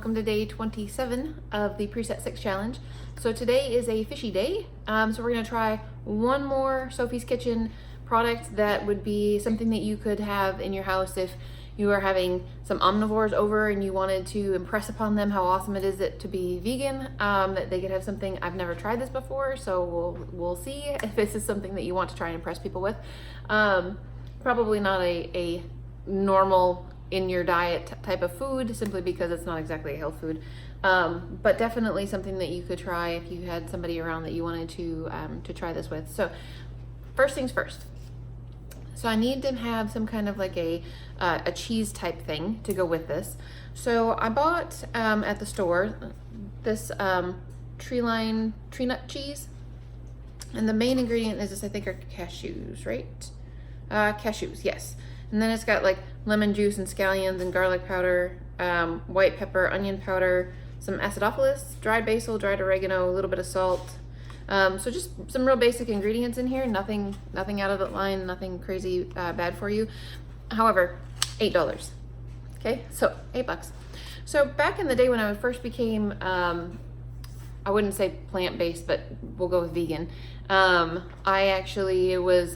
welcome to day 27 of the Preset 6 challenge. So today is a fishy day, so we're going to try one more Sophie's Kitchen product that would be something that you could have in your house if you are having some omnivores over and you wanted to impress upon them how awesome it is to be vegan, that they could have something. I've never tried this before, so we'll see if this is something that you want to try and impress people with. Probably not a normal in your diet type of food, simply because it's not exactly a health food, but definitely something that you could try if you had somebody around that you wanted to try this with. So first things first. So I need to have some kind of like a cheese type thing to go with this. So I bought at the store this tree nut cheese, and the main ingredient is this, I think, are cashews, right? Cashews, yes. And then it's got like lemon juice and scallions and garlic powder, white pepper, onion powder, some acidophilus, dried basil, dried oregano, a little bit of salt. So just some real basic ingredients in here, nothing out of the line, nothing crazy bad for you. However, $8. Okay, so $8. So back in the day when I first became, I wouldn't say plant-based, but we'll go with vegan. I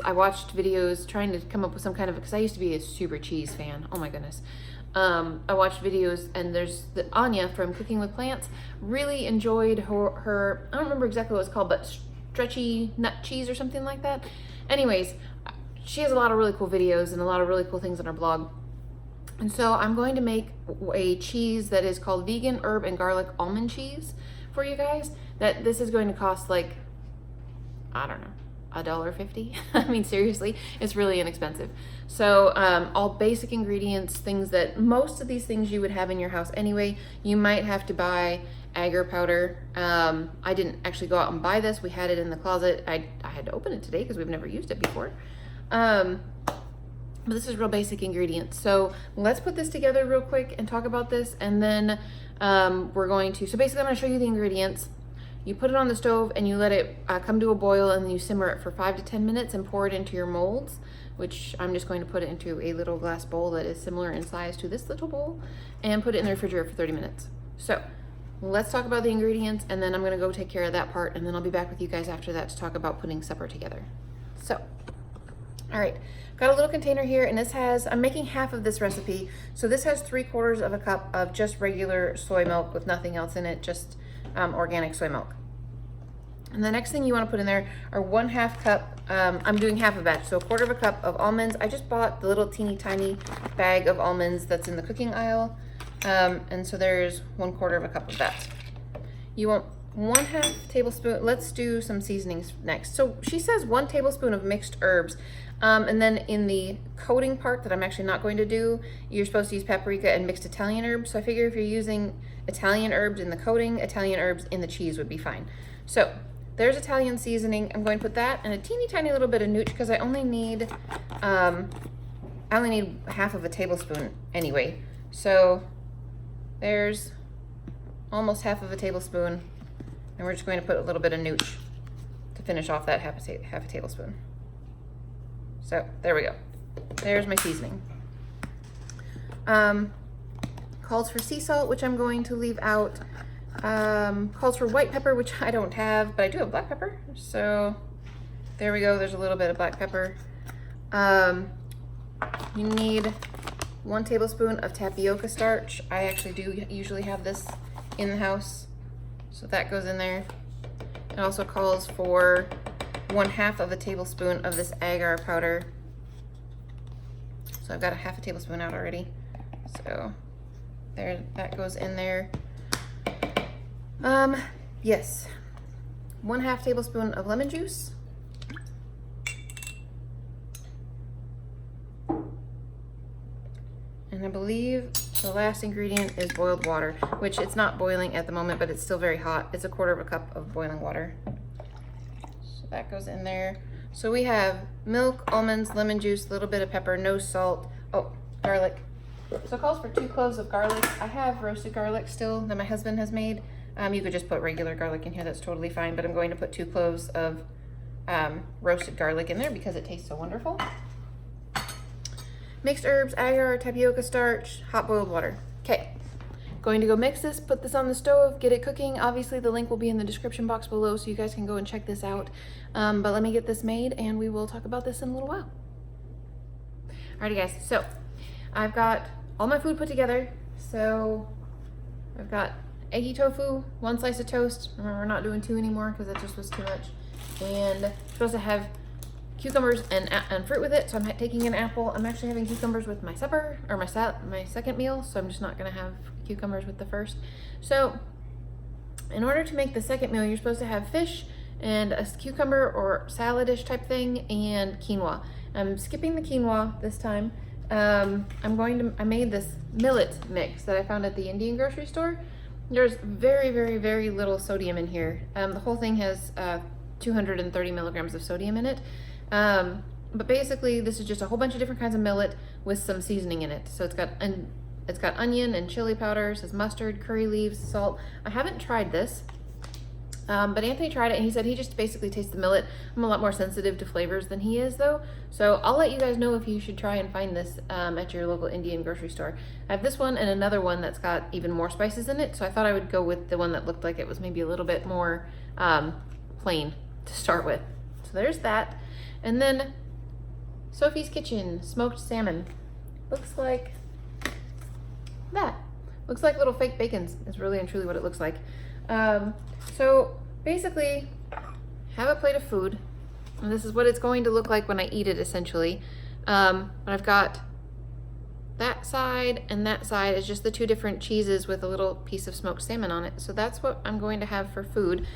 watched videos trying to come up with some kind of, because I used to be a super cheese fan. Oh my goodness. I watched videos, and there's Anya from Cooking with Plants really enjoyed her, I don't remember exactly what it's called, but stretchy nut cheese or something like that. Anyways, she has a lot of really cool videos and a lot of really cool things on her blog. And so I'm going to make a cheese that is called vegan herb and garlic almond cheese for you guys. This is going to cost like, I don't know, $1.50. I mean, seriously, it's really inexpensive. So all basic ingredients, things that most of these things you would have in your house anyway. You might have to buy agar powder. I didn't actually go out and buy this. We had it in the closet. I had to open it today because we've never used it before. But this is real basic ingredients. So let's put this together real quick and talk about this. And then we're going to, so basically I'm going to show you the ingredients. You put it on the stove and you let it come to a boil, and then you simmer it for 5 to 10 minutes and pour it into your molds, which I'm just going to put it into a little glass bowl that is similar in size to this little bowl, and put it in the refrigerator for 30 minutes. So let's talk about the ingredients, and then I'm gonna go take care of that part, and then I'll be back with you guys after that to talk about putting supper together. So, all right, got a little container here, and this has, I'm making half of this recipe. So this has 3/4 of a cup of just regular soy milk with nothing else in it, just organic soy milk. And the next thing you want to put in there are 1/2 cup, I'm doing half a batch, so 1/4 of a cup of almonds. I just bought the little teeny tiny bag of almonds that's in the cooking aisle. And so there's 1/4 of a cup of that. You want 1/2 tablespoon, let's do some seasonings next. So she says 1 tablespoon of mixed herbs. And then in the coating part that I'm actually not going to do, you're supposed to use paprika and mixed Italian herbs. So I figure if you're using Italian herbs in the coating, Italian herbs in the cheese would be fine. So there's Italian seasoning. I'm going to put that and a teeny tiny little bit of nooch, because I only need half of a tablespoon anyway. So there's almost half of a tablespoon, and we're just going to put a little bit of nooch to finish off that half a tablespoon. So there we go. There's my seasoning. Calls for sea salt, which I'm going to leave out. Calls for white pepper, which I don't have, but I do have black pepper. So there we go. There's a little bit of black pepper. You need 1 tablespoon of tapioca starch. I actually do usually have this in the house, so that goes in there. It also calls for 1/2 of a tablespoon of this agar powder. So I've got a 1/2 tablespoon out already. So there, that goes in there. Yes, 1/2 tablespoon of lemon juice. And I believe the last ingredient is boiled water, which it's not boiling at the moment, but it's still very hot. It's 1/4 of a cup of boiling water. So that goes in there. So we have milk, almonds, lemon juice, a little bit of pepper, no salt. Oh, garlic. So it calls for 2 cloves of garlic. I have roasted garlic still that my husband has made. You could just put regular garlic in here, that's totally fine, but I'm going to put 2 cloves of roasted garlic in there because it tastes so wonderful. Mixed herbs, agar, tapioca starch, hot boiled water. Okay, going to go mix this, put this on the stove, get it cooking. Obviously the link will be in the description box below so you guys can go and check this out. But let me get this made and we will talk about this in a little while. Alrighty guys, so I've got all my food put together. So I've got eggy tofu, 1 slice of toast. Remember, we're not doing 2 anymore because that just was too much. And I'm supposed to have cucumbers and fruit with it, so I'm taking an apple. I'm actually having cucumbers with my supper, or my second meal, so I'm just not gonna have cucumbers with the first. So in order to make the second meal, you're supposed to have fish and a cucumber or salad-ish type thing and quinoa. I'm skipping the quinoa this time. I made this millet mix that I found at the Indian grocery store. There's very, very, very little sodium in here. The whole thing has 230 milligrams of sodium in it. But basically this is just a whole bunch of different kinds of millet with some seasoning in it. So it's got onion and chili powder, it says mustard, curry leaves, salt. I haven't tried this, but Anthony tried it and he said he just basically tastes the millet. I'm a lot more sensitive to flavors than he is though. So I'll let you guys know if you should try and find this at your local Indian grocery store. I have this one and another one that's got even more spices in it. So I thought I would go with the one that looked like it was maybe a little bit more plain to start with. So there's that. And then Sophie's Kitchen smoked salmon. Looks like that. Looks like little fake bacons is really and truly what it looks like. So basically have a plate of food, and this is what it's going to look like when I eat it essentially. I've got that side and that side is just the 2 different cheeses with a little piece of smoked salmon on it. So that's what I'm going to have for food.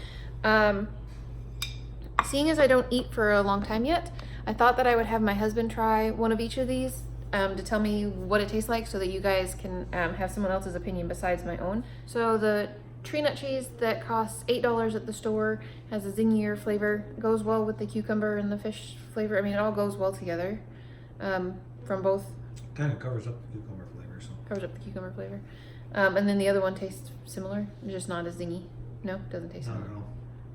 Seeing as I don't eat for a long time yet, I thought that I would have my husband try one of each of these to tell me what it tastes like so that you guys can have someone else's opinion besides my own. So the tree nut cheese that costs $8 at the store has a zingier flavor, goes well with the cucumber and the fish flavor. I mean, it all goes well together from both. Kind of covers up the cucumber flavor. So. Covers up the cucumber flavor. And then the other one tastes similar, just not as zingy. No, doesn't taste similar. Not at all.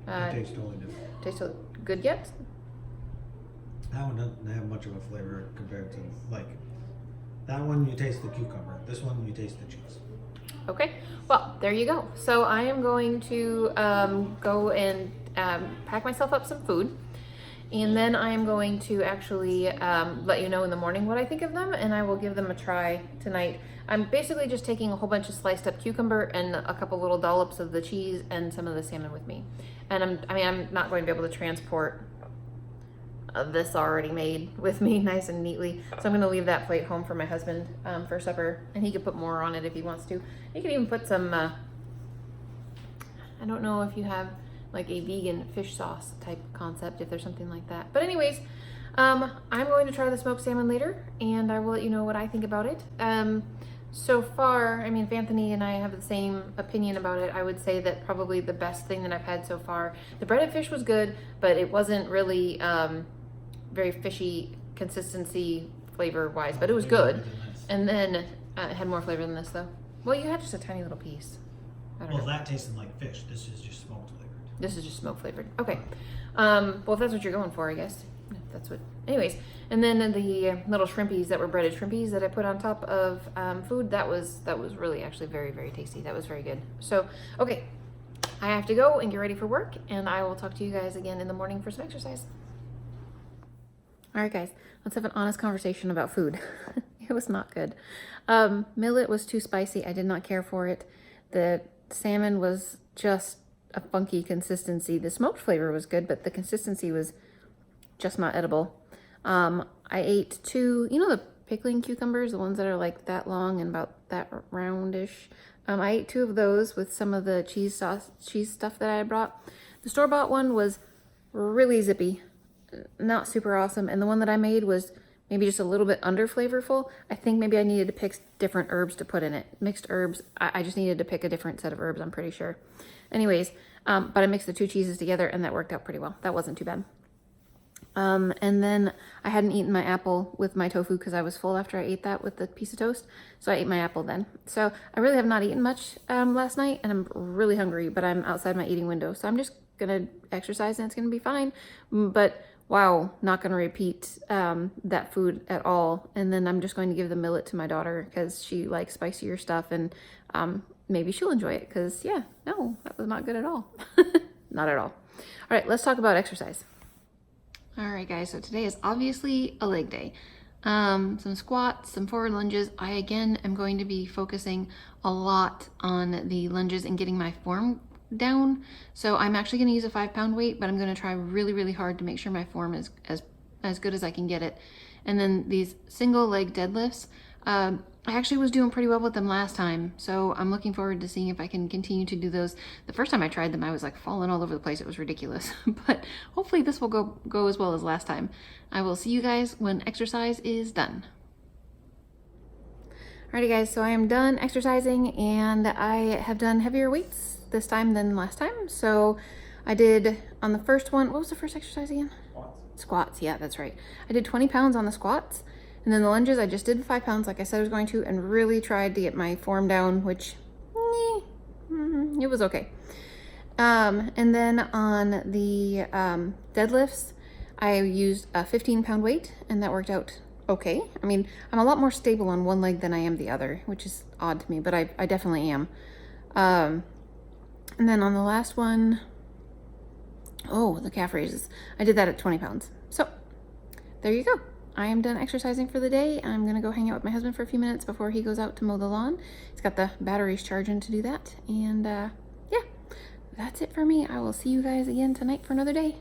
It tastes totally different. Tastes good yet? That one doesn't have much of a flavor compared to, like, that one you taste the cucumber. This one you taste the cheese. Okay, well, there you go. So I am going to go and pack myself up some food. And then I am going to actually let you know in the morning what I think of them, and I will give them a try tonight. I'm basically just taking a whole bunch of sliced up cucumber and a couple little dollops of the cheese and some of the salmon with me. And I'm not going to be able to transport this already made with me nice and neatly. So I'm gonna leave that plate home for my husband for supper, and he could put more on it if he wants to. He could even put some, I don't know if you have like a vegan fish sauce type concept, if there's something like that. But anyways, I'm going to try the smoked salmon later, and I will let you know what I think about it. So far, I mean, if Anthony and I have the same opinion about it, I would say that probably the best thing that I've had so far. The breaded fish was good, but it wasn't really very fishy consistency flavor-wise, but it was good. And then it had more flavor than this, though. Well, you had just a tiny little piece. I don't know. That tasted like fish. This is just smoked flavored. This is just smoke flavored. Okay. Well, if that's what you're going for, I guess. If that's what. Anyways, and then the little shrimpies that were breaded shrimpies that I put on top of food, that was really actually very, very tasty. That was very good. So, okay, I have to go and get ready for work, and I will talk to you guys again in the morning for some exercise. All right, guys, let's have an honest conversation about food. It was not good. Millet was too spicy. I did not care for it. The salmon was just a funky consistency. The smoked flavor was good, but the consistency was just not edible. I ate 2, you know the pickling cucumbers, the ones that are like that long and about that roundish. I ate 2 of those with some of the cheese stuff that I brought. The store-bought one was really zippy, not super awesome, and the one that I made was maybe just a little bit under flavorful. I think maybe I needed to pick different herbs to put in it. Mixed herbs, I just needed to pick a different set of herbs, I'm pretty sure. Anyways, but I mixed the 2 cheeses together and that worked out pretty well. That wasn't too bad. And then I hadn't eaten my apple with my tofu because I was full after I ate that with the piece of toast. So I ate my apple then. So I really have not eaten much last night, and I'm really hungry, but I'm outside my eating window. So I'm just gonna exercise and it's gonna be fine. But wow, not gonna repeat that food at all. And then I'm just going to give the millet to my daughter because she likes spicier stuff, and maybe she'll enjoy it because, yeah, no, that was not good at all. Not at all. All right, let's talk about exercise. All right, guys, so today is obviously a leg day. Some squats, some forward lunges. I, again, am going to be focusing a lot on the lunges and getting my form down. So I'm actually going to use a 5-pound weight, but I'm going to try really, really hard to make sure my form is as good as I can get it. And then these single leg deadlifts, I actually was doing pretty well with them last time, so I'm looking forward to seeing if I can continue to do those. The first time I tried them, I was like falling all over the place. It was ridiculous, but hopefully this will go as well as last time. I will see you guys when exercise is done. Alrighty guys, so I am done exercising and I have done heavier weights this time than last time. So I did on the first one, what was the first exercise again? Squats, yeah, that's right. I did 20 pounds on the squats. And then the lunges, I just did 5 pounds like I said I was going to, and really tried to get my form down, which, it was okay. And then on the deadlifts, I used a 15-pound weight, and that worked out okay. I mean, I'm a lot more stable on one leg than I am the other, which is odd to me, but I definitely am. And then on the last one, the calf raises, I did that at 20 pounds. So there you go. I am done exercising for the day. I'm gonna go hang out with my husband for a few minutes before he goes out to mow the lawn. He's got the batteries charging to do that. And yeah, that's it for me. I will see you guys again tonight for another day.